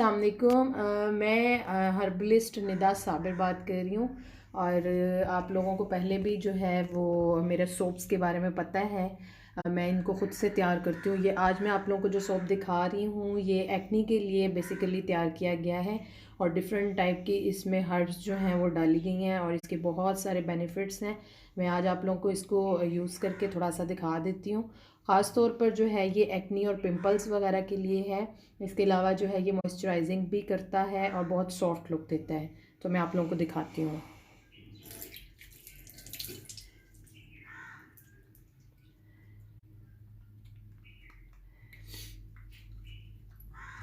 अस्सलाम वालेकुम। मैं हर्बलिस्ट निदा साबिर बात कर रही हूँ। और आप लोगों को पहले भी जो है वो मेरे सोप्स के बारे में पता है। मैं इनको ख़ुद से तैयार करती हूँ। ये आज मैं आप लोगों को जो सोप दिखा रही हूँ ये एक्नी के लिए बेसिकली तैयार किया गया है। और डिफरेंट टाइप की इसमें हर्ब्स जो हैं वो डाली गई हैं और इसके बहुत सारे बेनिफिट्स हैं। मैं आज आप लोगों को इसको यूज़ करके थोड़ा सा दिखा देती हूँ। ख़ास तौर पर जो है ये एक्नी और पिंपल्स वगैरह के लिए है। इसके अलावा जो है ये मॉइस्चराइजिंग भी करता है और बहुत सॉफ्ट लुक देता है। तो मैं आप लोगों को दिखाती हूँ।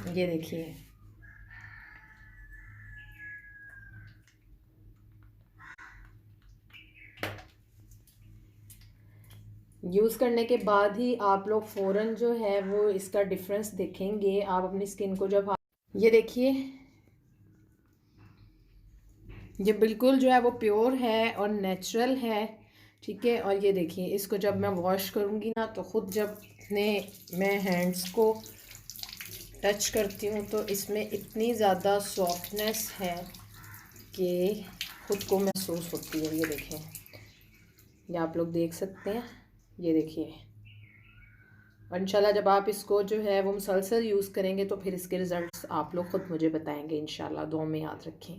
ये देखिए, यूज़ करने के बाद ही आप लोग फ़ौरन जो है वो इसका डिफरेंस देखेंगे। आप अपनी स्किन को जब ये देखिए, ये बिल्कुल जो है वो प्योर है और नेचुरल है। ठीक है। और ये देखिए, इसको जब मैं वॉश करूँगी ना तो ख़ुद जब अपने मैं हैंड्स को टच करती हूँ तो इसमें इतनी ज़्यादा सॉफ्टनेस है कि ख़ुद को महसूस होती है। ये देखें, ये आप लोग देख सकते हैं। ये देखिए, और इंशाल्लाह जब आप इसको जो है वो मुसलसल यूज़ करेंगे तो फिर इसके रिज़ल्ट्स आप लोग ख़ुद मुझे बताएंगे इंशाल्लाह। दुआ में याद रखें।